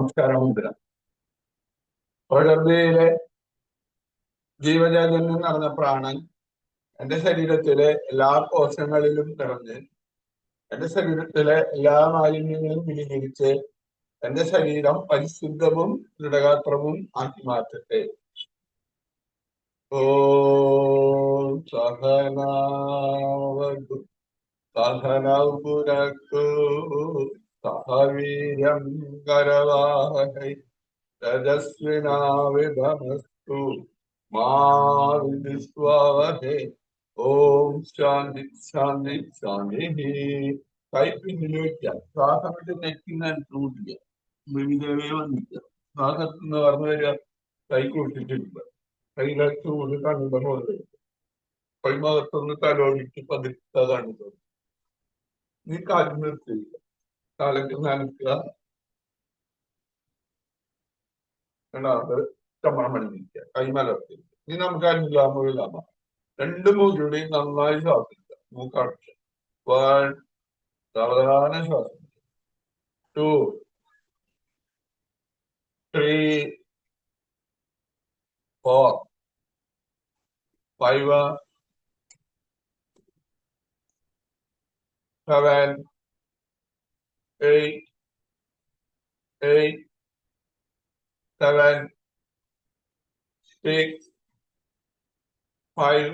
നമസ്കാരമുദ്ര. പ്രകൃതിയിലെ ജീവജാലങ്ങളിൽ നടന്ന പ്രാണൻ എന്റെ ശരീരത്തിലെ എല്ലാ കോശങ്ങളിലും നിറഞ്ഞ് എന്റെ ശരീരത്തിലെ എല്ലാ മാലിന്യങ്ങളും വിനികരിച്ച് എന്റെ ശരീരം പരിശുദ്ധവും ദൃഢഗാത്രവും ആക്കി മാറ്റട്ടെ. ഓം സഹനാവതു സഹനൗ പുനഃതു സഹവീര്യം കരവാവഹൈ തേജസ്വിനാവിധമസ്തു മാ വിദ്വിഷാവഹൈ. ഓം ശാന്തി ശാന്തി ശാന്തി. കൈ പിന്നിൽ വയ്ക്കുക. ശ്വാസം വിട്ട് നെറ്റിന്ന് അനുഭൂതിക്കുക. മൃഗദേവേ വന്നിക്കുക. ശ്വാസത്തിന് പറഞ്ഞു വരിക. കൈ കൊടുത്തിട്ടില്ല. കയ്യിലെ ചൂട് കണ്ട പോലെ കൈമകത്തൊന്ന് തലോടിച്ച് പതുക്കെ കണ്ടത്. നീ കാര്യം നിർത്തിയില്ല. കാലത്ത് നനക്കുക. രണ്ടാമത് ചമ്മണം പണിഞ്ഞിരിക്കുക. കൈമലർത്തി. ഇനി നമുക്ക് അഞ്ചാമ രണ്ട് മൂക്കിലൂടെയും നന്നായി ശ്വാസിക്കുക. മൂക്കടച്ച് സാവധാന ശ്വാസം. 2, 3, 4, 5, 7, 8, 7, 6, 5,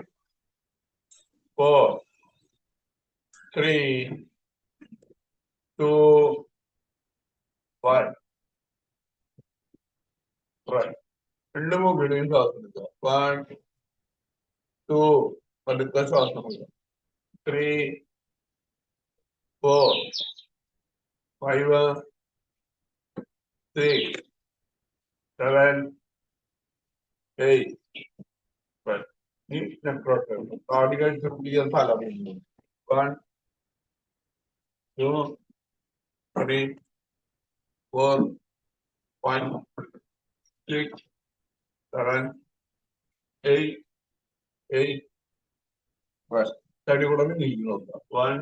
4, 3, 2, 1. രണ്ട് മൂക്കിലൂടെയും ശ്വാസം എടുക്കുക. 1, 2, പതുക്കെ ശ്വാസം എടുക്കുക. 3, 4, 5, 6, 7, 8. ഈ നെക്രോട്ട് താടി കഴിച്ചിട്ട് തല പോകുന്നു. 1, 2, 3, 4, 5, 6, 7, 8. തടി കൂടെ നീക്കി നോക്കുക. 1,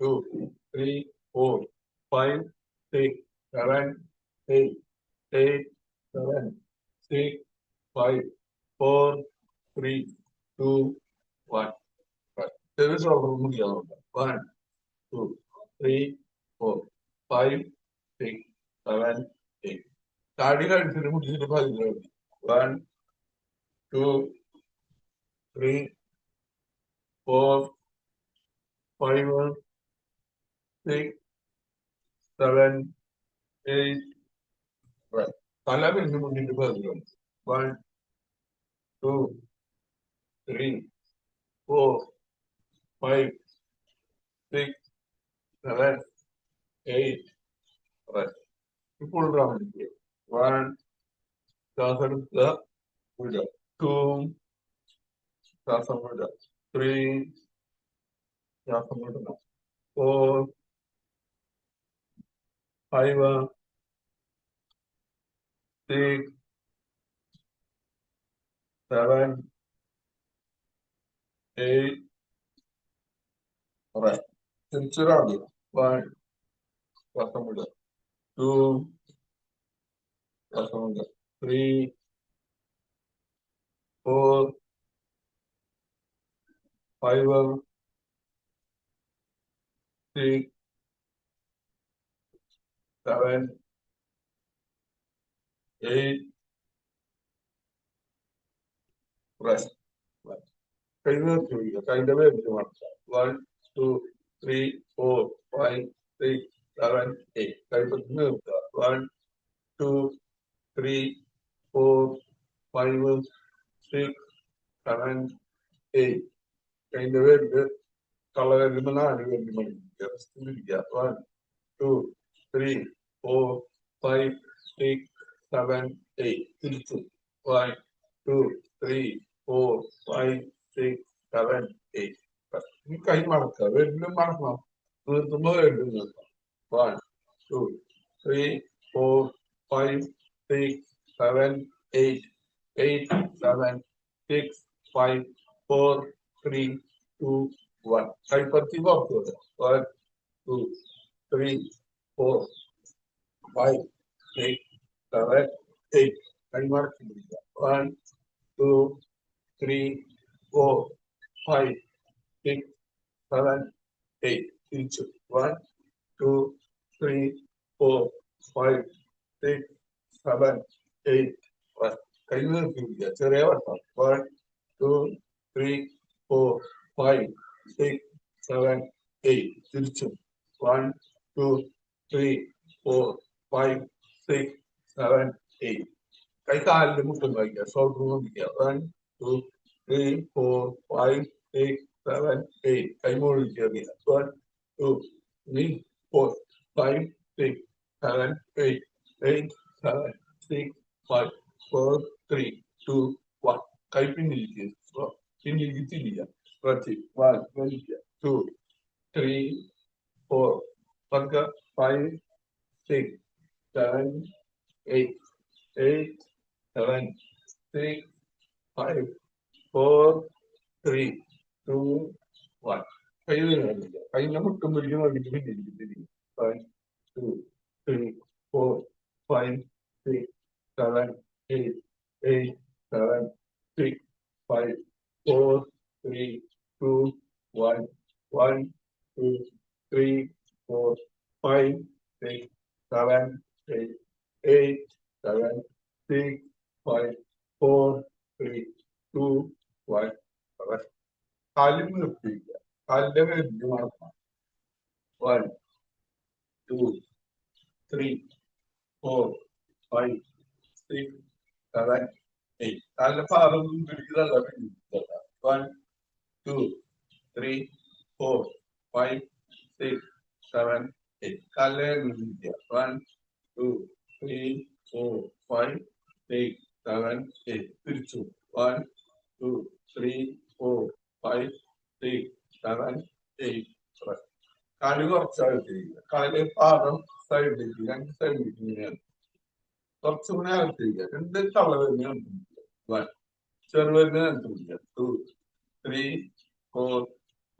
2, 3, 4, 5, 6, 7, 8, 7, 6, 5, 4, 3, 2, 1. ചെറിയ ശ്ലോകം ചെയ്യാൻ നോക്കുക. 1, 2, 3, 4, 5, 6, 7, 8. താടി കഴിച്ചിട്ട് മുടിച്ചിട്ട് 1, 2, 3, 4, 5, 6, 7, 8. തല പിരിഞ്ഞ് മുന്നിട്ട് 1, 2, 3, 4, 5, 6, 7, 8. ഇപ്പോൾ 1, ശ്വാസം എടുക്കുക. 2, ശ്വാസം വിടുക. 3, ശ്വാസം വിടുക. 4, 5, 6, 7, 8. തിരിച്ചൊരാള്. 1, ശ്വാസം വിടുക. 2, ശ്വാസം വിടുക. 3, 4, 5, 6, 7, 8. കൈ നിർത്തി വിളിക്കുക. കൈന്റെ വേദന മനസ്സിലാവും. 1, 2, 3, 4, 5, 6, 7, 8. കൈപ്പത്തി നിർത്തുക. 1, 2, 3, 4, 5, 6, 7, 8. കൈന്റെ വേദന കളവരുമ്പോ 4 വേദന മണിക്കുക. 1, 2, 3, 4, 5, 6, 7, 8. തിരിച്ചു. 1, 2, 3, 4, 5, 6, 7, 8. ഈ കൈ മടക്കുക. വീണ്ടും മടക്കണം. നിർത്തുമ്പോ വീണ്ടും നിർത്താം. 1, 2, 3, 4, 5, 6, 7, 8. 8, 7, 6, 5, 4, 3, 2, 1. കൈപ്പത്തി പുറത്തു വരിക. 1, 2, 3, 4, 5, 6, 7, 8. കൈമാറി പിടിക്കുക. 1, 2, 3, 4, 5, 6, 7, 8. തിരിച്ചു. 1, 2, 3, 4, 5, 6, 7, 8. കൈ നിർത്തി പിടിക്കുക. ചെറിയ വട്ടം. 1, 2, 3, 4, 5, 6, 7, 8. തിരിച്ചു. 1, 2, 3, 4, 5, 6, 7, 8. കൈ കാലിന്റെ മുട്ടും വയ്ക്കുക. ഷോൾഡർ നോക്കിക്കുക. 1, 2, 3, 4, 5, 6, 7, 8. കൈ മുകളിൽ കയറിയ. 1, 2, 3, 4, 5, 6, 7, 8. 8, 7, 6, 5, 4, 3, 2, 1. കൈ പിന്നിലേക്ക്. പിന്നിലേക്ക് തിരിയുക. സ്ട്രെച്ച്. 1, വലിക്കുക. 2, 3, 4, പതുക്കെ 5, 6, 7, 8. 8, 7, 6, 5, 4, 3, 2, 1. കൈ വീണില്ല. കൈയിലെ മുട്ടും പിടിക്കുന്ന വേണ്ടിയിട്ട് പിന്നിലേക്ക് തിരിയും. 1, 2, 3, 4, 5, 6, 7, 8. 8, 7, 6, 5, 4, 3, 2, 1. 1, 2, 3, 4, 5, 6, 7, 8. 8, 7, 6, 5, 4, 3, 2, 1. കാലിൽ നിർത്തിയില്ല. കാലിന്റെ വേദന നടക്കണം. 1, 2, 3, 4, 5, 6, 7, 8. കാലിന്റെ പാദം പിടിക്കുന്നതല്ല. 1, 2, 3, 4, 5, 6, 7, 8. കാലിലെ നിർത്തിക്കുക. 1, 2, 3, 4, 5, 6, 7, 8. തിരിച്ചു. 1, 2, 3, 4, 5, 6, 7, 8. കാല് കുറച്ചകത്തിരിക്കുക. കാല് പാദം സൈഡിലേക്ക്, 2 സൈഡിലേക്ക് ഇങ്ങനെയാണ്. കുറച്ചുകൂടെ അകത്തിരിക്കുക. 2 തള്ളവരുന്ന 1. ചെറുവരുന്ന 2, 3, 4,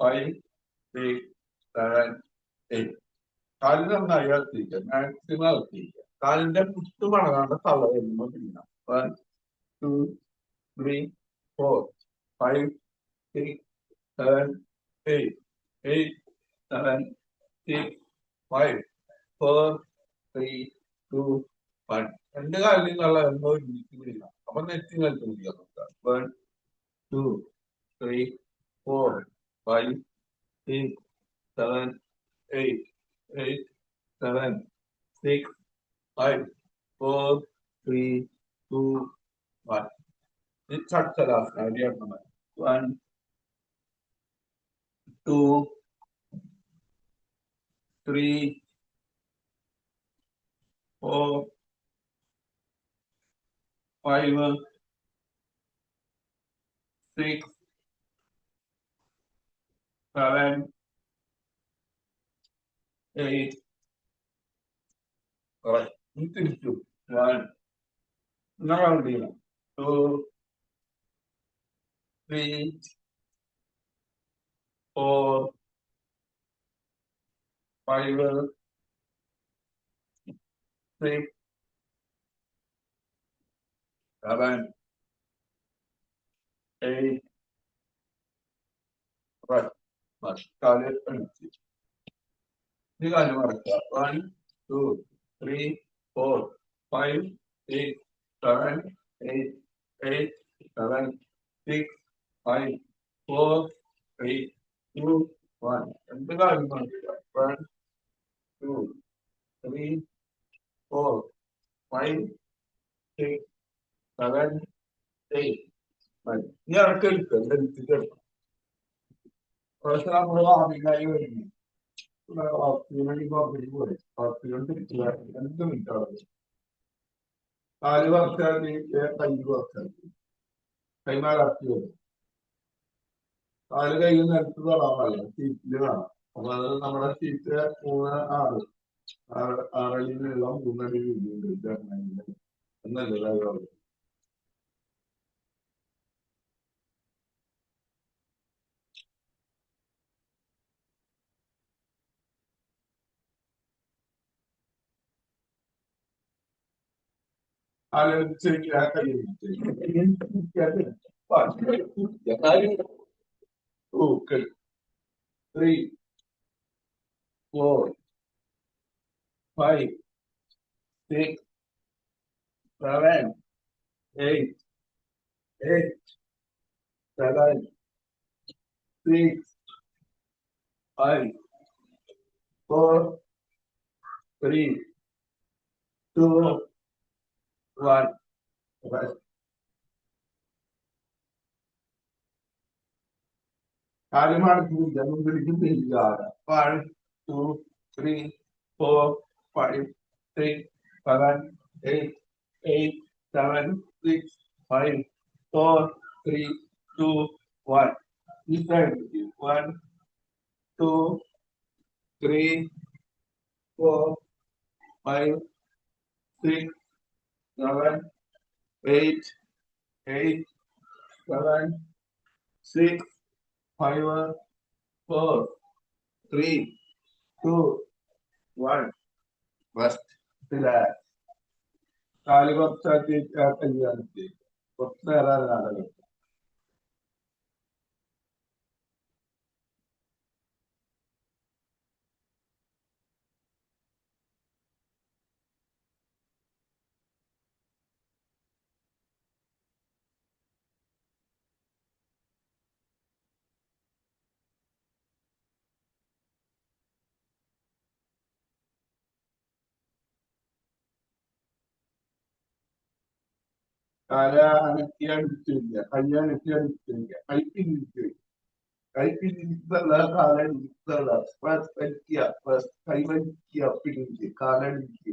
5, 6, 7, 8. കാല് നന്നായി അകത്തിരിക്കുക. മാക്സിമം അകത്തിരിക്കുക. കാലിന്റെ കുത്തു മടങ്ങാണ്ട് തള്ള വരുമ്പോൾ പിടിക്കണം. 1, 2, 3, 4, 5, 6, 7, 8. 8, 7, 6, 5, 4, 3, 2, 1. 2 കാലിലും തള്ള വരുമ്പോൾ ഒരുമിച്ച് പിടിക്കണം. അപ്പൊ നെറ്റി നിലത്ത് പിടിക്കാൻ നോക്കുക. 1, 2, 3, 4, 5, 6, 7, 8. 8, 7, 6, 5, 4, 3, 2, 1. ചടച്ചലാസന. 1, 2, 3, 4, 5, 6, 7, 8. തിരിച്ചു. 1. കൗണ്ട് ചെയ്യണം. 2, 3, 4, 5, 6, 7, 8. കാല് അടിച്ച്. ഇത് കാല് മറക്കുക. 1, 2, 3, 4, 5, 6, 7, 8. 8, 7, 6, 5, 4, 3, 2, 1. 2 കാലും മറക്കുക. 1, 2, 3, 4, 5, 6, 7, 8. ഇനി ഇറക്കി എടുക്കുക. എടുത്തിട്ട് എടുക്കണം. നമ്മൾ ആദ്യമായി വരുന്നു. കാല് വറച്ചാൽ കൈ വറച്ചാൽ കൈമാറാക്കി വരും. കാല് കൈ നിലത്ത് തൊടാൻ പാടില്ല. സീറ്റില് കാണാം. അപ്പൊ അത് നമ്മുടെ സീറ്റ് 3, 6. 6 നീളം 3 അടി വീതിയുണ്ട്. എന്നല്ലേ ആലോചിച്ച് ആ കൈ two, three, four, five, six, seven, eight, seven, six, five, four, three, two, one. കാലുമാണ് ജന്മം പിടിക്കുന്നില്ല. 1, 2, 3, 4, 5, 6, 7, 6, 5, 4, 3, 2, 1. This side, 1, 2, 3, 4, 5, 6, 7, 8, 8, 7, 6, 5, 4, 3, 2, 1. Rest. Relax. കാല് കുറച്ചാക്കി കയ്യാനിട്ട് കുറച്ച് നേരം നടക്കും. കാല അനക്കിയടിച്ചില്ല, കയ്യാനക്കിയടിച്ചില്ല, കൈപ്പിടിച്ച് കൈപ്പിടിച്ചുള്ള കാലടിച്ചുള്ള കൈവലിക്കുക പിടിച്ച് കാലടിച്ച്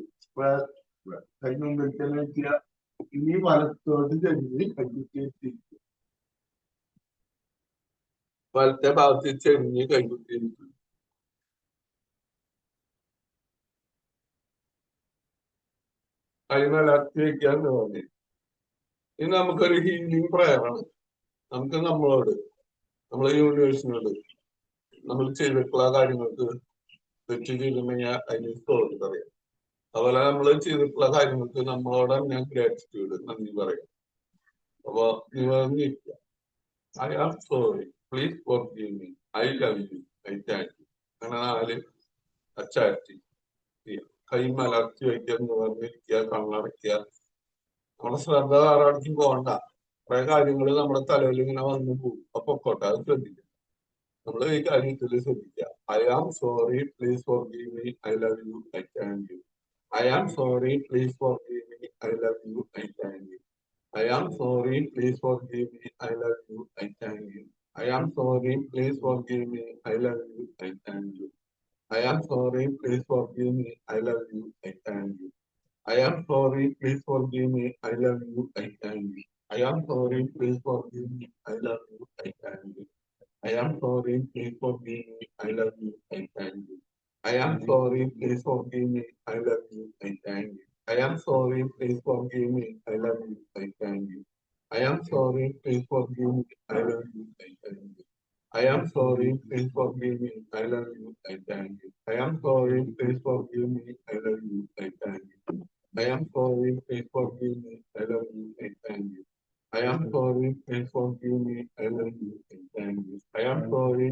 കൈയും വെച്ചാൽ ഇനി വലത്തോട് ചെന്ന് കൈകുത്തിയിരിക്കും. വലത്തെ ഭാഗത്ത് ചെറിഞ്ഞ് കൈകുത്തിയിരിക്കും. കൈമലർത്തി വയ്ക്കാൻ തോന്നി. ഇനി നമുക്കൊരു ഹീലിംഗ് പ്രയറാണ്. നമുക്ക് നമ്മളോട്, നമ്മളെ യൂണിവേഴ്സിനോട് നമ്മൾ ചെയ്തിട്ടുള്ള കാര്യങ്ങൾക്ക് തെറ്റ് ചെയ്തിട്ടുണ്ടെങ്കിൽ അതിന് സോറി പറയാം. അതുപോലെ നമ്മൾ ചെയ്തിട്ടുള്ള കാര്യങ്ങൾക്ക് നമ്മളോട് ഞാൻ ഗ്രാറ്റിറ്റ്യൂഡ്, നന്ദി പറയാം. അപ്പൊ നിവർന്നിരിക്കുക. I am sorry, please forgive me, I love you, I thank you. അങ്ങനെ 4 അച്ചാറ്റി കൈ മലർത്തി വയ്ക്കുക, നിവർന്നിരിക്കുക, കണ്ണടയ്ക്കുക. നമ്മുടെ ശ്രദ്ധ വേറെ പോകണ്ട. കുറെ കാര്യങ്ങൾ നമ്മുടെ തലയിൽ ഇങ്ങനെ വന്നു പോകും. അപ്പൊ പൊക്കോട്ടെ, അത് ശ്രദ്ധിക്കുക. നമ്മൾ ഈ കാര്യത്തിൽ ശ്രദ്ധിക്കുക. I am sorry, please forgive me, I love you, I thank you. I am sorry, please forgive me, I love you, I thank you. I am sorry, please forgive me, I love you, I thank you. I am sorry, please forgive me, I love you, I thank you. I am sorry, please forgive me, I love you, I thank you. I am sorry, please forgive me, I love you, I thank you. I am sorry, please forgive me, I love you, I thank you. I am sorry, please forgive me, I love you, I thank you. I am sorry, please forgive me, I love you, I thank you. I am sorry, please forgive me, I love you, I thank you. I am sorry, please forgive me, I love you, I thank you. I am sorry, please forgive me, I love you, I thank you. I am sorry, please forgive me, I love you, I thank you. I am sorry,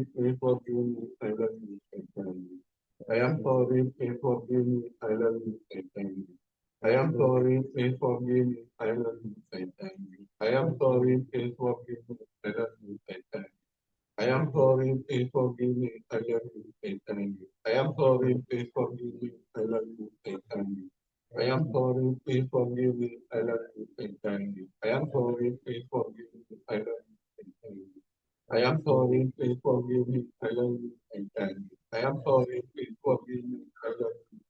please forgive me, I love you, I thank you. I am sorry, please forgive me, I love you, I thank you. I am sorry, please forgive me, I love you, I thank you. I am sorry, please forgive me, I love you, I thank you. I am sorry, please forgive me, I love you, I thank you. I am sorry, please forgive me, I love you, I thank you. I am sorry, please forgive me, I love you, I thank you. I am sorry, please forgive me, I love you, I thank you. I am sorry, please forgive me, I love you, I thank you. I am sorry, please forgive me, I love you, I thank you. I am sorry, please forgive me, I love you, I thank you. I am sorry, please forgive me, I love you,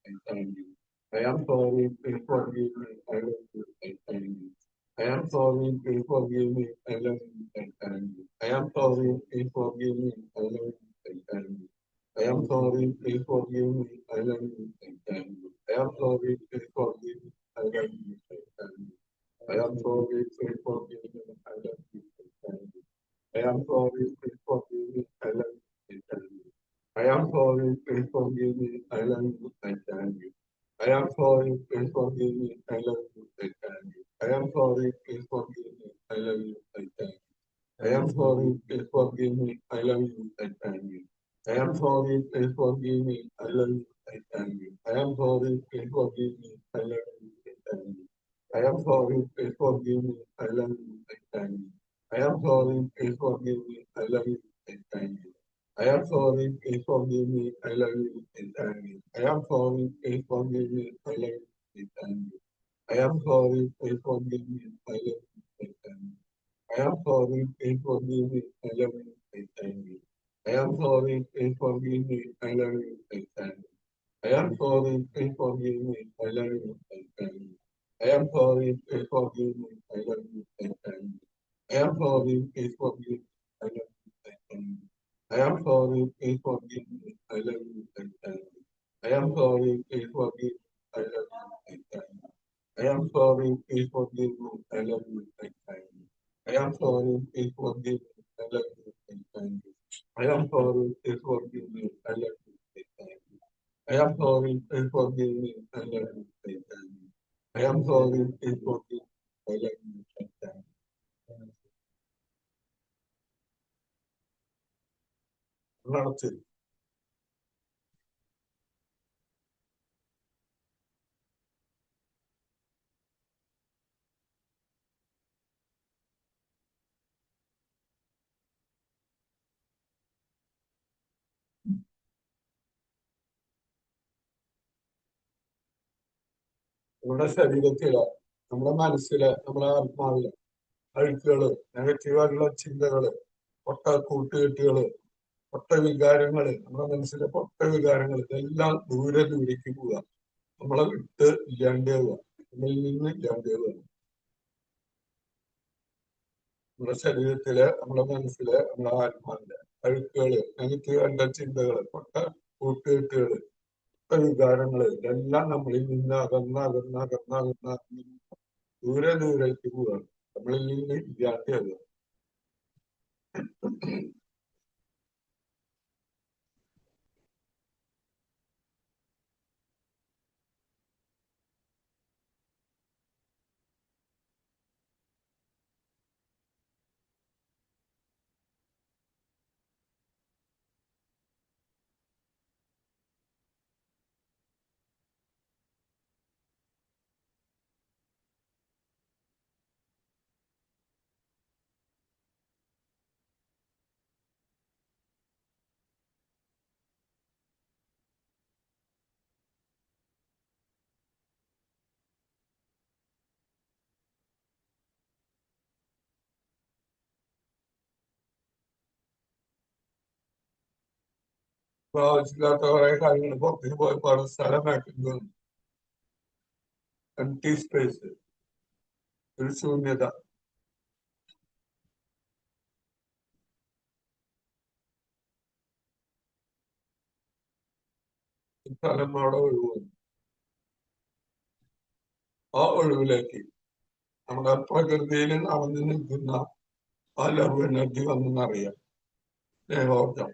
I thank you. I am sorry, please forgive me, I love you, I thank you. I am sorry, please forgive me, I love you, I thank you. I am sorry, please forgive me, I love you, I thank you. I am sorry, please forgive me, I love you, I thank you. I am sorry, please forgive me, I love you, I thank you. I am sorry, please forgive me, I love you, I thank you. I am sorry, please forgive me, I love you, I thank you. I am sorry, please forgive me, I love you, I thank you. I am sorry, please forgive me, I love you, I thank you. sorry, please forgive me, I love you, I thank you. I am sorry, please forgive me, I love you, I thank you. I am sorry, please forgive me, I love you, I thank you. I am sorry, please forgive me, I love you, I thank you. I am sorry, please forgive me, I love you, I thank you. I am sorry, please forgive me, I love you, I thank you. I am sorry, please forgive me, I love you, I thank you. I am sorry, please forgive me, I love you, I thank you. I am sorry, please forgive me, I love you, I thank you. I am sorry, please forgive me, I love you, I thank you. I am sorry, please forgive me, I love you, I thank you. I am sorry, please forgive me, I love you, I thank you. I am sorry, please forgive me, I love you, I thank you. I am sorry, please forgive me, I love you, I thank you. I am sorry, please forgive me, I love you, I thank you. I am sorry, please forgive me, I love you, I thank you. I am sorry, please forgive me, I love you, I thank you. I am sorry, please forgive me, I love you, I thank you. I am sorry, please forgive me, I love you, I thank you. I am sorry, please forgive me, I love you, I thank you. നടത്തി നമ്മുടെ ശരീരത്തില്, നമ്മുടെ മനസ്സില്, നമ്മുടെ ആത്മാവില് അഴുക്കുകള്, നെഗറ്റീവായിട്ടുള്ള ചിന്തകള്, പൊട്ട കൂട്ടുകെട്ടുകള്, പൊട്ട വികാരങ്ങള്, നമ്മുടെ മനസ്സിലെ പൊട്ട വികാരങ്ങൾ ഇതെല്ലാം ദൂരെ ദൂരേക്ക് പോവുക, നമ്മളെ വിട്ട് ഇല്ലാണ്ടാവുക, നമ്മളിൽ നിന്ന് ഇല്ലാണ്ടാവുക. നമ്മുടെ ശരീരത്തിലെ, നമ്മുടെ മനസ്സിലെ, നമ്മുടെ ആത്മാവിലെ അഴുക്കുകള്, നെഗറ്റീവായിട്ടുള്ള ചിന്തകള്, പൊട്ട കൂട്ടുകെട്ടുകള്, പൊട്ട വികാരങ്ങള് ഇതെല്ലാം നമ്മളിൽ നിന്ന് അകന്ന് ദൂരെ ദൂരേക്ക് പോവുകയാണ്, നമ്മളിൽ നിന്ന് ഇല്ലാണ്ടാവുക. ആവശ്യമില്ലാത്ത കുറെ കാര്യങ്ങൾ പുറത്തേക്ക് പോയപ്പോൾ സ്ഥലം മാറ്റുന്നു, എംപ്റ്റി സ്പേസ്, ഒരു ശൂന്യത. സ്ഥലം അവിടെ ഒഴിവാണ്. ആ ഒഴിവിലേക്ക് നമ്മുടെ പ്രകൃതിയിൽ നടന്നു നിൽക്കുന്ന ആ ലവ് എനർജി വന്നെന്നറിയാം. സ്നേഹോർജം,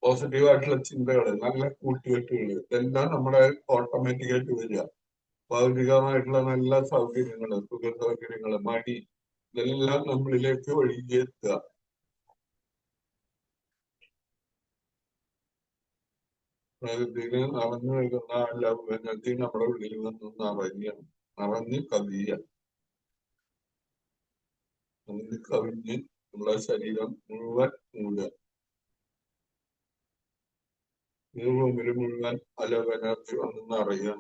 പോസിറ്റീവായിട്ടുള്ള ചിന്തകള്, നല്ല കൂട്ടുകെട്ടുകള് ഇതെല്ലാം നമ്മുടെ ഓട്ടോമാറ്റിക്കായിട്ട് വരിക. ഭൗതികമായിട്ടുള്ള നല്ല സൗകര്യങ്ങള്, സുഖ സൗകര്യങ്ങള്, മടി ഇതെല്ലാം നമ്മളിലേക്ക് ഒഴുകിയെത്തുക. പ്രകൃതിയിൽ നടന്നു വരുന്ന ആ ലവ് എനർജി നമ്മുടെ ഉള്ളിൽ വന്ന് നിറഞ്ഞ് കവിയുക. അതിന് കവിഞ്ഞ് നമ്മുടെ ശരീരം മുഴുവൻ മൂടുക. ഈ റൂമിൽ മുഴുവൻ അലവ് എനർജി വന്നെന്ന് അറിയാം.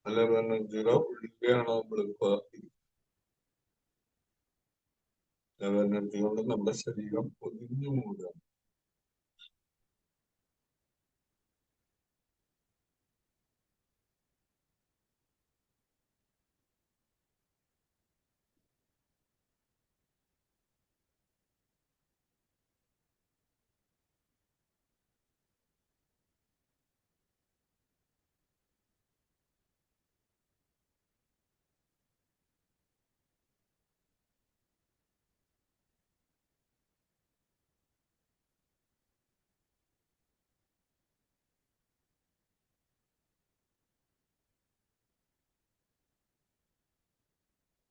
അലവ് എനർജിയുടെ ഉള്ളിലാണ് നമ്മളിപ്പോ. അലവ് എനർജി കൊണ്ട് നമ്മുടെ ശരീരം പൊതിഞ്ഞു മൂടുക.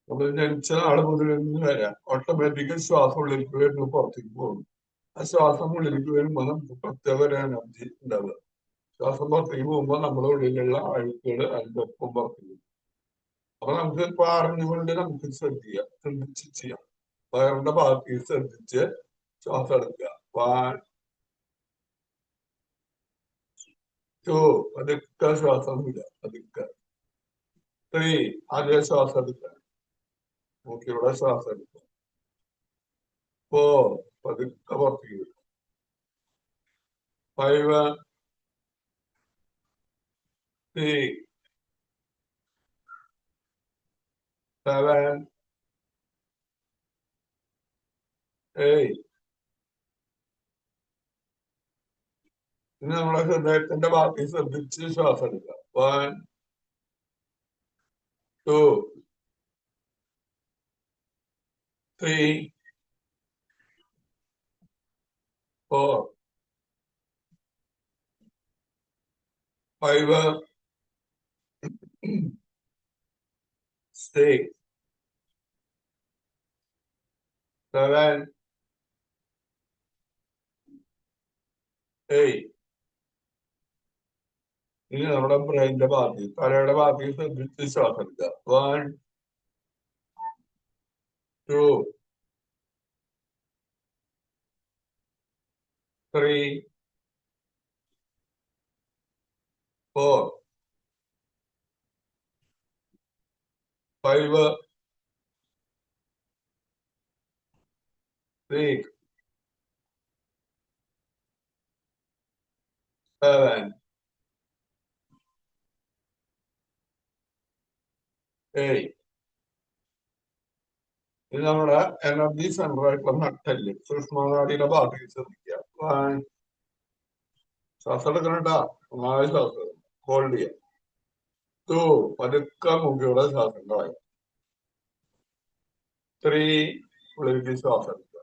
നമ്മൾ ജനിച്ച നാള് മുതൽ ഇന്ന് വരെ ഓട്ടോമാറ്റിക്കൽ ശ്വാസം ഉള്ളിലേക്ക് വരുന്നു, പുറത്തേക്ക് പോകുന്നു. ആ ശ്വാസം ഉള്ളിലേക്ക് വരുമ്പോൾ നമുക്ക് പ്രത്യേക ഒരു എനർജി ഉണ്ടാവുക. ശ്വാസം പുറത്തേക്ക് പോകുമ്പോൾ നമ്മുടെ ഉള്ളിലുള്ള അഴുക്കുകൾ അതിന്റെ ഒപ്പം പുറത്തേക്ക്. അപ്പൊ നമുക്ക് ഇപ്പൊ അറിഞ്ഞുകൊണ്ട് നമുക്ക് ശ്രദ്ധിക്കാം, ശ്രദ്ധിച്ച് ചെയ്യാം. വയറിന്റെ ഭാഗത്തേക്ക് ശ്രദ്ധിച്ച് ശ്വാസം എടുക്കുക. 1, 2 പതുക്കെ ശ്വാസം വിടുക, പതുക്കെ. 3 അതേ ശ്വാസം എടുക്കുക, മൂക്കിലൂടെ ശ്വാസം എടുക്കുക. 4 പതുക്കെ പുറത്തേക്ക് വിടുക. 5, 6, 7, 8. ഇനി നമ്മുടെ ഹൃദയത്തിന്റെ ഭാഗത്തേക്ക് ശ്രദ്ധിച്ച് ശ്വാസം എടുക്കുക. 1, 2, 3, 4, 5, 6, 7, 8. ഇനി നമ്മുടെ ബ്രെയിനിന്റെ ഭാഗത്തേക്ക്, തലയുടെ ഭാഗത്തേക്ക് ശ്രദ്ധിച്ച് ശ്വാസം എടുക്കുക. 1, 2, 3, 4, 5, 6, 7, 8. ഇത് നമ്മുടെ എനർജി സെന്റർ ആയിട്ടുള്ള നട്ടല് സുഷ്മാനാടിയുടെ ഭാഗത്തേക്ക് ശ്രദ്ധിക്കുക. 1, ശ്വാസം എടുക്കണട്ടാ, നന്നായി ശ്വാസം ഹോൾഡ് ചെയ്യാം. 2 പതുക്കെ മുഖ്യയുടെ ശ്വാസം കളയും. 3 ഉള്ളിലേക്ക് ശ്വാസം എടുക്കുക.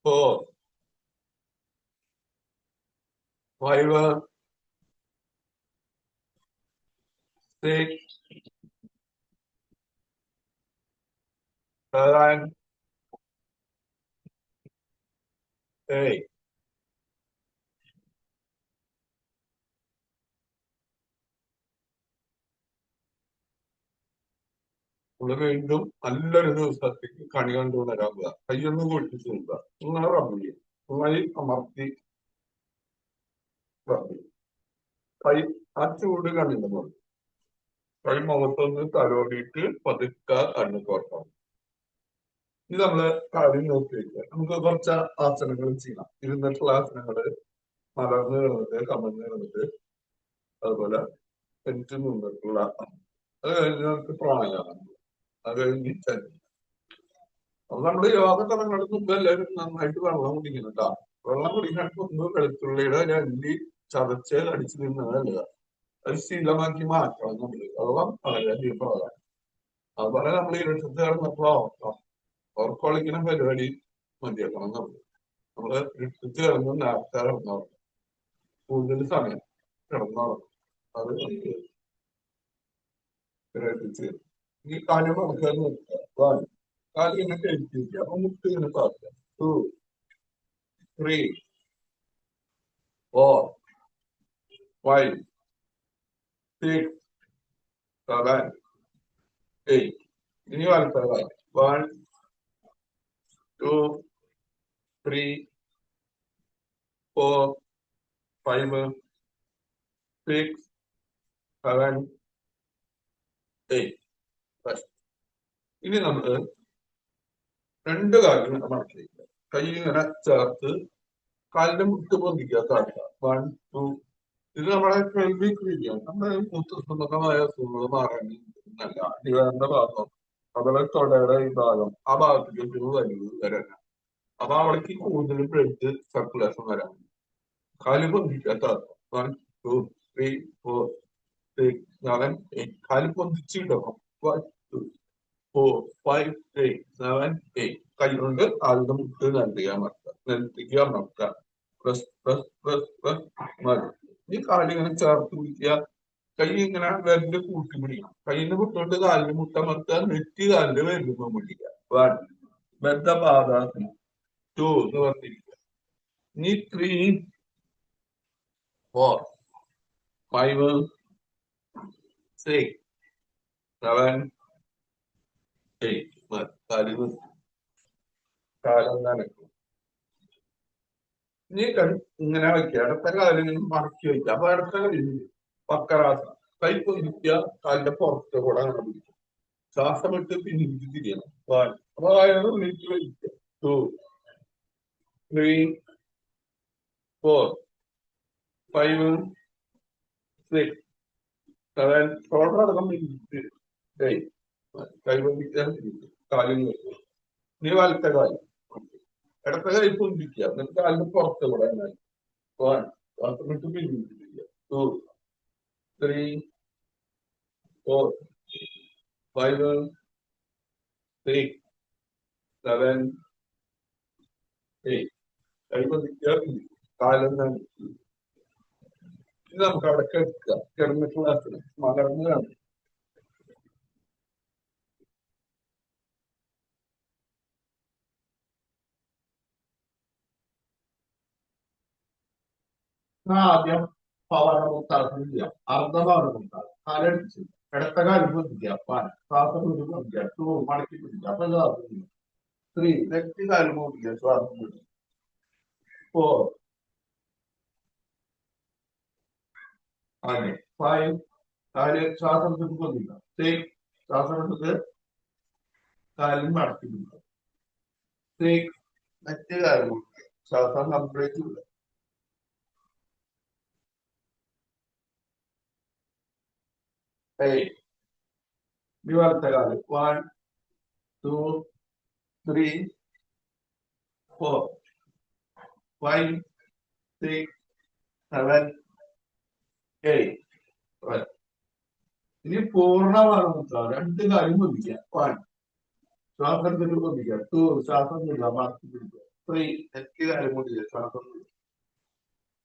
4, 5, 6, 7, 8. നമ്മൾ വീണ്ടും നല്ലൊരു ദിവസത്തേക്ക് കണി കണ്ടുകൊണ്ടുവരാൻ പോവുക. കൈയൊന്നും കൊട്ടിച്ച് നോക്കുക, നന്നായി റബ്ബ് ചെയ്യുക, നന്നായി അമർത്തി റബ്ബ് ചെയ്യുക. കൈ ആ ചൂട് കണ്ണിന്റെ പോലെ കൈ മുഖത്തൊന്ന് തലോടിയിട്ട് പതുക്കെ കണ്ണ് തുറക്കണം. ഇത് നമ്മള് കാര്യം നോക്കി വയ്ക്കുക. നമുക്ക് കുറച്ച് ആസനങ്ങൾ ചെയ്യാം. ഇരുന്നിട്ടുള്ള ആസനങ്ങള്, മലർന്ന് കിടന്നിട്ട്, കമഴ്ന്ന് കിടന്നിട്ട്, അതുപോലെ എനിക്ക് നിന്നിട്ടുള്ള. അത് കഴിഞ്ഞ് നമുക്ക് പ്രാണായാമം, അത് കഴിഞ്ഞ് അപ്പൊ നമ്മള് യോഗ തുടങ്ങുന്നതിന് മുമ്പ് എല്ലാവരും നന്നായിട്ട് വെള്ളം കുടിക്കണം കേട്ടോ. വെള്ളം കുടിക്കാൻ മുമ്പ് വെളുത്തുള്ളിയുടെ രണ്ടി ചതച്ച് അടിച്ചു തിന്നത് നല്ലതാ. അത് ശീലമാക്കി മാറ്റണം നമ്മള്. വെള്ളം വളരെയധികം പ്രധാനം. അതുപോലെ നമ്മൾ ഇരുട്ടത്ത് കിടന്നപ്പോ ഓർക്കൊളിക്കുന്ന പരിപാടി മതിയാക്കണം നമ്മള്. നമ്മള് ഇരുട്ടത്ത് കിടന്ന് നേരത്തെ കിടന്നോളണം, കൂടുതൽ സമയം കിടന്നോളണം. അത് നമുക്ക് ഗ്രഹിച്ച് ഈ കാര്യം നമുക്ക് നിർത്താം. കാര്യം ഇങ്ങനെ കഴിച്ചിരിക്കുക, അപ്പൊ മുട്ട് ഇങ്ങനെ താഴ്ത്തുക. 2, 3, 4, 5, 6, 7, 8. ഇനി വലത്തേതായി. 1, 2, 3, 4, 5, 6, 7, 8. ഇനി നമ്മള് രണ്ട് കാര്യം മനസ്സിലാക്കുക. കൈ ഇങ്ങനെ ചേർത്ത് കാലിന്റെ മുട്ട് പൊന്തിക്കുക, താഴ്ത്തുക. 1, 2. ഇത് നമ്മുടെ പെൽവിക് റീജിയൻ, നമ്മുടെ മൂത്രസംബന്ധമായ അസുഖങ്ങൾ മാറാൻ നല്ല അടിവാരന്റെ ഭാഗം, അതുപോലെ തൊടയുടെ ഈ ഭാഗം, ആ ഭാഗത്തേക്ക് വലിവ് വരാൻ. അപ്പൊ അവിടേക്ക് കൂടുതൽ ബ്ലഡ് സർക്കുലേഷൻ വരാൻ. കാല് പൊന്തിക്കുക, താഴ്ത്തുക. 1, 2, 3, 4, 6, 7, 8. കാല് പൊന്തിച്ചിടണം. 1, 2, 4, 5, 6, 7, 8. കൈ കൊണ്ട് കാലിന്റെ മുട്ട് നിലത്തേക്ക് അമർത്തുക. പ്രസ് പ്രസ് പ്രസ് പ്രസ് മതി. ഈ കാല് ഇങ്ങനെ ചേർത്ത് പിടിക്കുക, കൈ ഇങ്ങനെ വിരല് കൂട്ടി പിടിക്കണം. കൈന്ന് വിട്ടോണ്ട് കാലിന് മുട്ടമർത്തുക, നെറ്റ് കാലിന്റെ വിരലുമ്പോ പിടിക്കുക. വൺ ബദ്ധപാദാസനം. ടു എന്ന് പറഞ്ഞിരിക്കുക. ഇനി 3 4 5 6 7 8 കാലിന് കാലം നനക്കും. നീ ഇങ്ങനെ വയ്ക്കുക. ഇടത്തെ കാലിൽ മറക്കി വയ്ക്കുക. അപ്പൊ ഇടത്ത കാലിൽ വക്രാസനം. കൈ പൊന്തിക്കുക, കാലിന്റെ പുറത്ത് കൂടെ അങ്ങനെ പിടിക്കും. ശ്വാസം വിട്ട് പിന്നിട്ട് തിരിയണം. അപ്പൊ അയാൾ ഉള്ളിട്ട് വയ്ക്കുക. 2 3 4 5 6 7 ഷോൾഡർ അടക്കം പിന്നിട്ട് കൈ പൊന്തിക്കാൻ കാലിൽ വെക്കുക. നീ വലത്തെ കാലം ഇടത്തെ കൈ പൊന്തിക്കുക. എന്നിട്ട് കാലിന് പുറത്ത് കൂടെ ശ്വാസം വിട്ട് പിന്നിട്ട് തിരിയുക. 2 3 4 5 6 7 8 കൈ പൊന്തിക്കുക. കാലം നനയ്ക്കുക. ഇത് നമുക്ക് അവിടെ കിടക്കുക. കിടന്നിട്ടുള്ള മലർന്ന് കാണും. ആദ്യം പവനമുത്താസം ചെയ്യാം. അർദ്ധപവനമുത്താസം. കാലടിച്ച് ഇടത്ത കാലം പൊന്തിക്കുക. ശ്വാസം വിട്ട് പൊന്തിക്കുക. 2 മടക്കി പിടിക്കുക. അപ്പൊ ശ്വാസം വിടുക. 3 നെറ്റ് കാലം പൊന്തിക്കുക. ശ്വാസം വിടുക. 4 അങ്ങനെ 5 കാല് ശ്വാസം വിട്ട് പൊന്തിക്കുക. 6 ശ്വാസം വിട്ടത് കാലിൽ മടക്കി പിടിക്കുക. 6 നെറ്റ് കാലം പൊന്തിക്കുക. ശ്വാസം കംപ്ലീറ്റ് വിടുക. 8 വലത്തെ കാല് 1 2 3 4 5 6 7 8 ഇനി പൂർണ്ണമാകുന്ന 2 കാര്യം പൊന്തിക്കുക. 1 ശ്വാസം വിട്ട് പൊന്തിക്കുക. 2 ശ്വാസം വിടുക. മറച്ചു പിടിക്കുക. 3 നെറ്റ് കാര്യം പൊന്തിക്കുക. ശ്വാസം വിടുക.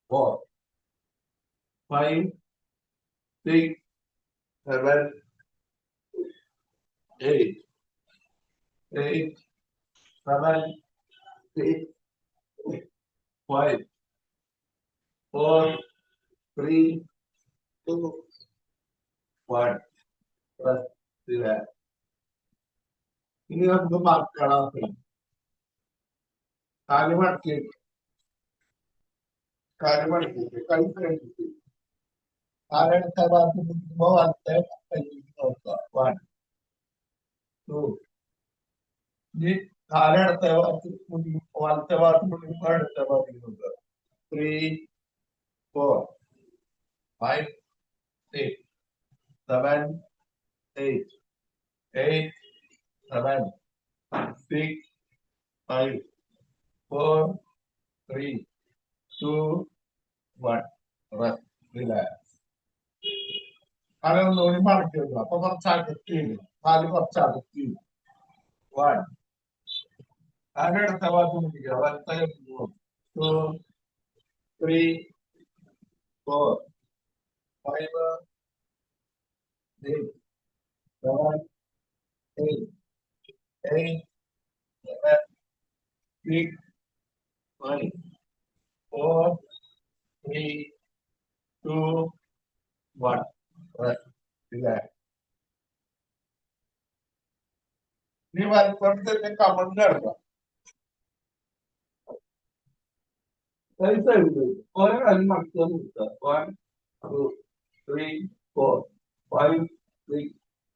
4 5 6 7 8 8 7 6 5 4 3 2 1 ഇനി നമുക്ക് മറക്കണം. കാല് മടക്കിയിട്ട് കൈ കഴിഞ്ഞിട്ട് കാലെടുത്ത ഭാഗത്ത് മുട്ടുമ്പോ വലത്തെ കൈയ്ക്ക് നോക്കുക. 1 2 ഇനി കാലെടുത്ത ഭാഗത്ത് വലത്തെ ഭാഗത്ത് മുട്ടുമ്പോ അടുത്ത ഭാഗത്ത് നോക്കുക. 3 4 5 6 7 8 8 7 6 5 4 3 2 1 റെസ്റ്റ്. റിലാക്സ്. കാലം ഒന്നുകൂടി മടക്കി വെക്കുക. അപ്പൊ കുറച്ച് അകത്തി കാല് കുറച്ച് അകത്തി. 1 കാലെടുത്ത ഭാഗത്ത് മുട്ടിക്കുക. വലത്തെ 2 3 4 5 6 7 8 8 7 6 5 4 3 2 1 relax. നീ വലപ്പുറത്തെ കമണ്ട് നടക്കാം. ഓരോ കാര്യം മടക്കുക. 1 2 3 4 5 6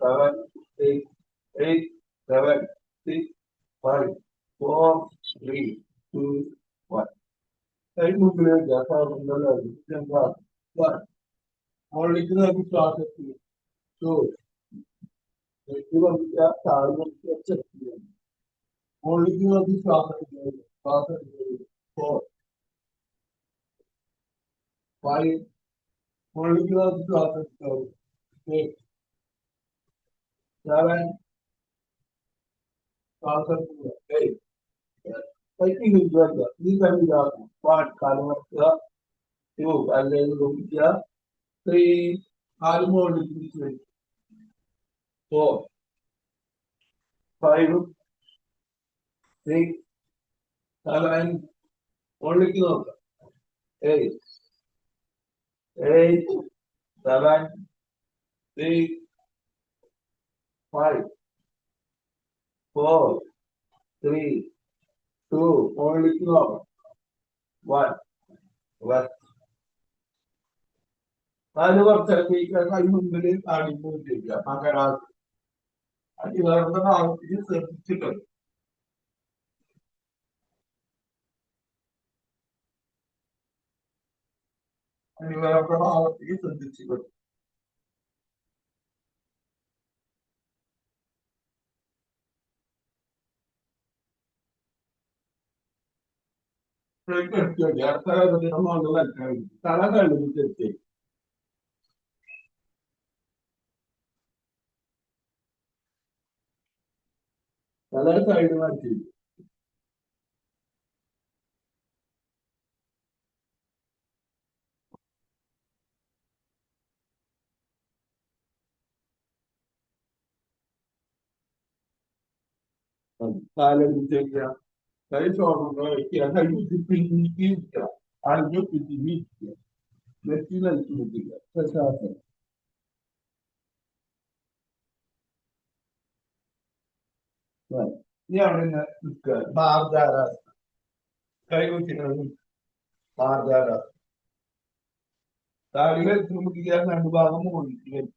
7 8 8 7 6 5 4 3 2 1 കൈ മുമ്പിലേക്ക് മുകളിലേക്ക് നോക്കി ശ്വാസത്തിൽ 2 നെറ്റ് വന്നിട്ട് താഴെ മുകളിലേക്ക് നോക്കി ശ്വാസം 4 5 മുകളിലേക്ക് നോക്കി ശ്വാസം 6 7 ശ്വാസം 8 കൈക്ക് ഈ കൈ കാലം 2 അല്ലെങ്കിൽ 3 കാല് മുകളിലേക്ക് തിരിച്ചു വരും. 4, 5, 6, 7, മുകളിലേക്ക് നോക്കാം. 8, 7, 6, 5, 4, 3, 2, മുകളിലേക്ക് നോക്കാം. 1, left. കാല് കുറച്ചിറക്കിയിട്ട് കൈ മുമ്പിൽ താടി പോയിട്ടില്ല. മകരാത് അടിവേറുന്ന ഭാഗത്തേക്ക് ശ്രദ്ധിച്ചിട്ടുണ്ട്. അടിവേറുന്ന ഭാഗത്തേക്ക് ശ്രദ്ധിച്ചിട്ടുണ്ട്. അടുത്ത തല കഴിഞ്ഞിട്ട് തല സൈഡ് മാറ്റി. കാലെടുത്തേക്കുക. കൈ ചോർന്ന് വയ്ക്കുക. കൈ കുത്തി പിന്നിക്കുക. അഞ്ചു പിന്നിക്കുക. നെറ്റി നൽകി നിൽക്കുക. ശ്വാസം ഇനി അവിടെ നിൽക്കുക. മാർജാരാസനം. കൈ കുത്തിക്കുന്നത് മാർജാരാസനം. താടികൾ എത്തുമ്പോഴേക്ക് രണ്ട് ഭാഗം മുകളിലേക്ക് വരും.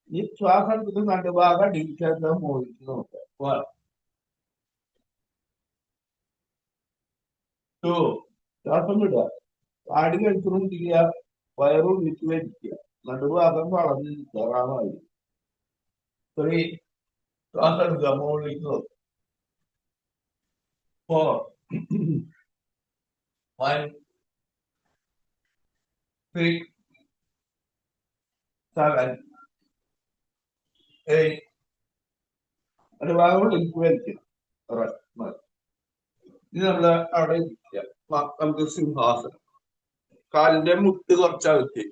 ഈ ശ്വാസം എടുത്തിട്ട് രണ്ട് ഭാഗം ഡീച്ചാത്ത മുകളിലേക്ക് നോക്കുക. 2, ശ്വാസം വിടുക. താടി കഴിച്ചുകൊണ്ടിരിക്കുക. വയറും വിറ്റ് വലിക്കുക. നടുഭാഗം വളർന്ന് നിൽക്കാറായി. 3, ശ്വാസം എടുക്കുക. മുകളിലേക്ക് നോക്കുക. 4, 5, 6, 7, 8. നടുഭാഗം വലിക്ക് വലിക്കുക. ഇനി നമ്മള് അവിടെ ഇരിക്കുക. നമുക്ക് സിംഹാസനം. കാലിന്റെ മുട്ട് കുറച്ചകത്തി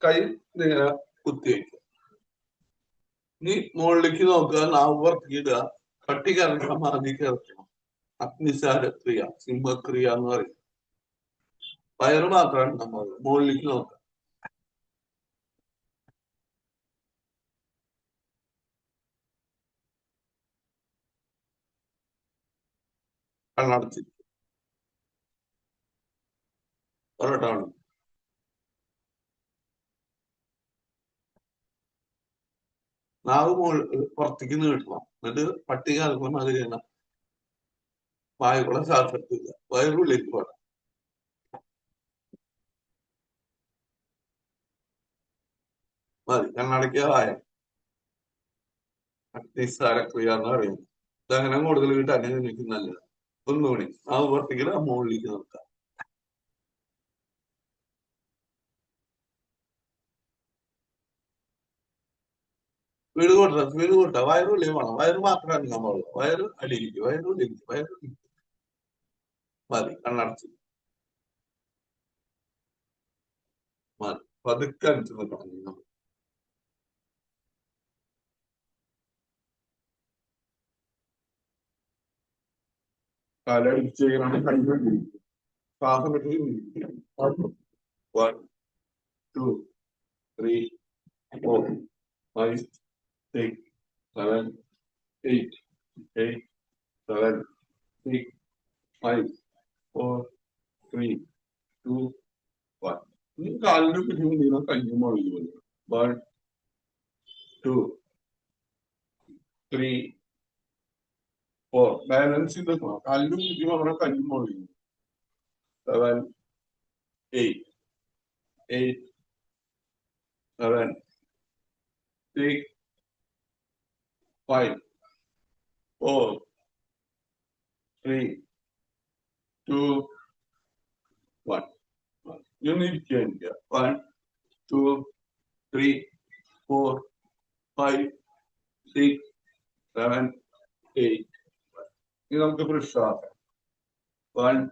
കൈ നേരെ കുത്തി വയ്ക്കുക. ഇനി മുകളിലേക്ക് നോക്കുക. നാവ് പുറത്തേക്കിടുക. പട്ടികറക്കണം. മാതിക്ക് ഇറക്കണം. അഗ്നിസാരക്രിയ, സിംഹക്രിയ എന്ന് പറയും. വയറ് മാത്രമാണ് നമ്മൾ മുകളിലേക്ക് നോക്കുക. കണ്ണടച്ച് ഒരട്ടാണ്. നാവ് പുറത്തേക്ക് നീട്ടണം. എന്നിട്ട് പട്ടിക ഇറക്കണം. അത് ചെയ്യണം. വായുക്കുള്ള ശ്വാസം എടുക്കുക. വയറുള്ളിലേക്ക് പോകണം. മതി. കണ്ണടയ്ക്കുക. വായ നിസ്സാരക്രിയ എന്ന് പറയുന്നത്. ഇതങ്ങനെ കൂടുതൽ കിട്ടാൻ എനിക്ക് നല്ലത്. ഒന്നുകൂടി നാവ് പുറത്തേക്ക് മുകളിലേക്ക് നോക്കുക. വീട് കൊടുത്ത വയറുള്ളിൽ വേണം. വയറ് മാത്രമാണ് നമ്മൾ. വയറ് അടിയിരിക്കും. വയറുള്ളിരിക്കും. മതി. കണ്ണടച്ച് മതി. പതുക്കെ അടിച്ചു നിൽക്കണം. നമ്മൾ കാലടിച്ച് കഴിഞ്ഞാൽ ശ്വാസം വിട്ട് 1, 2, 3, 4, 5, 6, 7, 8, 7, 6, 5, 4, 3, 2, 1. ഇനി കാലിന് പിടിക്കുന്ന കഞ്ഞി മുകളിൽ വരും. 1, 2, 3, 4. ബാലൻസ് ചെയ്ത് കാലിന് പിടിക്കുമ്പോൾ നമ്മുടെ കഞ്ഞി മുകളിൽ 7, 8, 7, 6, 5, 4, 3, 2, 1. ഇനി ഇരിക്കുക. 1, 2, 3, 4, 5, 6, 7, 8. ഇനി നമുക്ക് പുരുഷാസം. 1,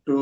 2,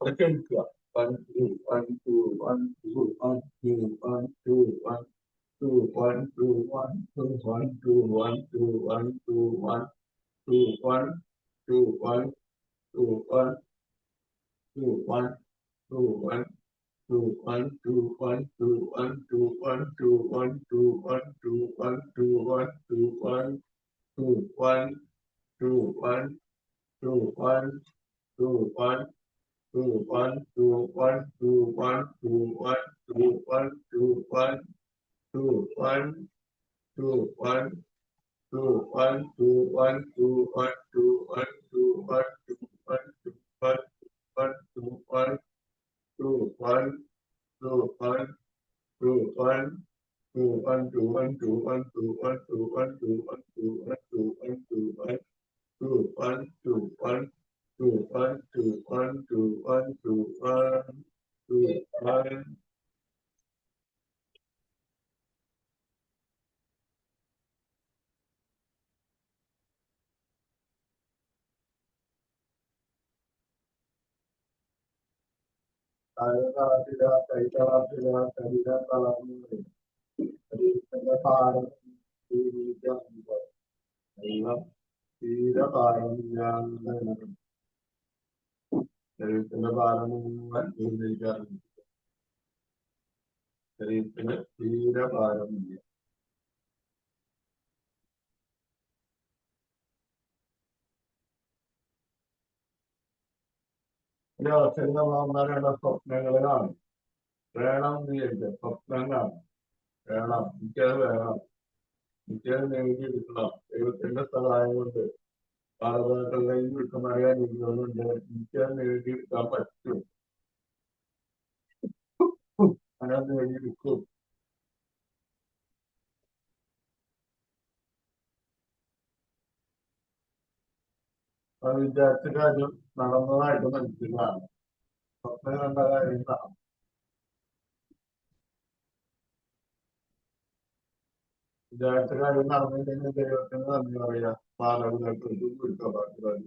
അതൊക്കെ എടുക്കുക. 1 2 1 2 1 2 1 2 1 2 1 2 1 2 1 2 1 2 1 2 1 2 1 2 1 2 1 2 1 2 1 2 1 2 1 2 1 2 1 2 1 2 1 2 1 2 1 2 1 2 1 2 1 2 1 2 1 2 1 2 1 2 1 2 1 2 1 2 1 2 1 2 1 2 1 2 1 2 1 2 1 2 1 2 1 2 1 2 1 1 2 1 2 1 2 1 2 1 2 1 2 1 2 1 2 1 2 1 2 1 2 1 2 1 2 1 2 1 2 1 2 1 2 1 2 1 2 1 2 1 ശരീരത്തിന്റെ ഭാരം മുഴുവൻ നിർണ്ണയിക്കാറുണ്ട്. ശരീരത്തിന് തീരെ ഭാരമില്ല. ഒരു അവസരം നമ്മളെ സ്വപ്നങ്ങൾ കാണും. വേണം എന്ന് വിചാരിക്കുക. സ്വപ്നം കാണും. വേണം, എനിക്കത് വേണം, എനിക്കത് നേടിയെടുക്കണം. ദൈവത്തിന്റെ സഹായം കൊണ്ട് മാതാപിതാക്കളുടെയും വീട്ടുമാരെ അനുഗ്രഹമുണ്ട്. എനിക്കത് നേടിയെടുക്കാൻ പറ്റും. അങ്ങനെ നേടിയെടുക്കും. അത് വിചാരിച്ച കാര്യം നടന്നതായിട്ട് മനസ്സിലാണ്. സ്വപ്നം കണ്ട കാര്യം കാണും. വിചാരിച്ച കാര്യം നടന്നില്ലെങ്കിൽ ദൈവത്തിന് നന്ദി പറയാം. മാതാപിതാക്കൾക്കും വീട്ടുകാർക്കും.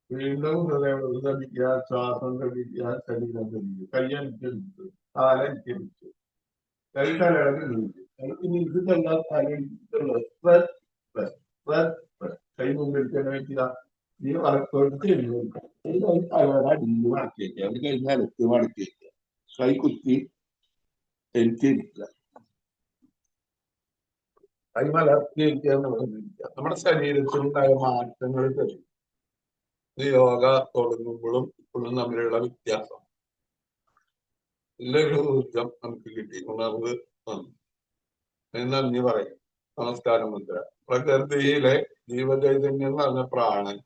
വീണ്ടും ഹൃദയം ശ്രമിക്കുക, ശ്വാസം ശ്രമിക്കുക, ശരീരം ശ്രമിക്കുക. കയ്യനുസരിച്ച്, കാലനുസരിച്ച്, കൈ തലയുടെ നീക്ക്. ഇത് തന്നെ കൈ മുമ്പിൽ വെക്കുക. ഈ വലത്തോട്ട് തിരിഞ്ഞു കൊടുക്കുക. തലയുടെ അടിയിൽ മടക്കി വയ്ക്കുക. അത് കഴിഞ്ഞ് നിലത്ത് മടക്കി വയ്ക്കുക. കൈ കുത്തി തിരിക്കുക. കൈ മലർത്തി വയ്ക്കുക എന്നുള്ളത് നമ്മുടെ ശരീരത്തിലുണ്ടായ മാറ്റങ്ങൾ തരും. ഇത് യോഗ തുടങ്ങുമ്പോഴും ഇപ്പോഴും തമ്മിലുള്ള വ്യത്യാസം. നല്ലൊരു ഊർജം നമുക്ക് കിട്ടി. ഉണർവ് നന്ദി പറയും. നമസ്കാരം മുദ്ര. പ്രകൃതിയിലെ ജീവചൈതന്യം എന്ന് പറഞ്ഞ പ്രാണൻ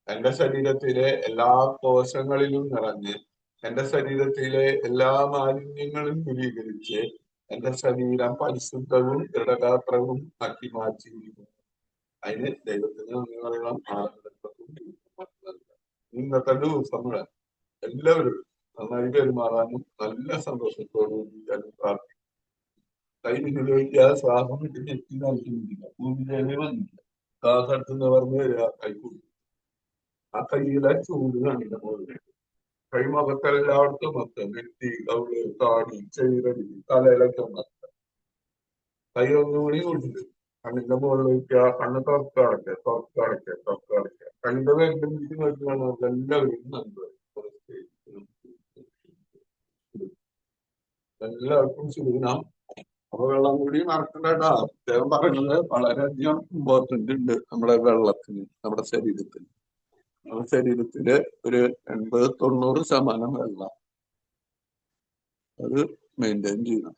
എന്റെ ശരീരത്തിലെ എല്ലാ കോശങ്ങളിലും നിറഞ്ഞ് എന്റെ ശരീരത്തിലെ എല്ലാ മാലിന്യങ്ങളും ദൂരീകരിച്ച് എന്റെ ശരീരം പരിശുദ്ധവും ദൃഢഗാത്രവും ആക്കി മാറ്റിയിരിക്കുന്നു. അതിന് ദൈവത്തിന് നന്ദി പറയണം. ഇന്നത്തെ ദിവസങ്ങള് എല്ലാവരും നന്നായി പെരുമാറാനും നല്ല സന്തോഷത്തോടുകൂടി പ്രാർത്ഥിക്കും. കൈ നിലവിളിക്കുക, ശ്വാസം വിട്ട് ഞെട്ടി നൽകുന്നില്ല, ഭൂമിയിലെ വന്നില്ല, ശ്വാസം എടുത്തുന്ന പറഞ്ഞു വരിക, കൈക്കൂടി ആ കൈയിലെ ചൂട് കാണില്ല പോലെ കൈ മുഖത്തെല്ലായിടത്തും മൊത്തം നെറ്റി, കവിള്, താടി, ചെവിരടി, തലയിലൊക്കെ മൊത്തം കൈ ഒന്നുകൂടി കൊണ്ടിട്ട് കണ്ണിന്റെ മുകളിൽ വയ്ക്കുക, കണ്ണ് തുറക്കടയ്ക്കുക. കണ്ണിന്റെ വേഗം നോക്കുകയാണ് എല്ലാവരും നല്ലത്. എല്ലാവർക്കും ശരിയാം. അപ്പൊ വെള്ളം കൂടി മറക്കണ്ടേട്ടാ. അദ്ദേഹം പറയുന്നത് വളരെയധികം ഇമ്പോർട്ടന്റ് ഉണ്ട് നമ്മുടെ വെള്ളത്തിന്, നമ്മുടെ ശരീരത്തിന്. നമ്മുടെ ശരീരത്തില് ഒരു 80-90% വെള്ളം അത് മെയിൻറ്റെയിൻ ചെയ്യണം.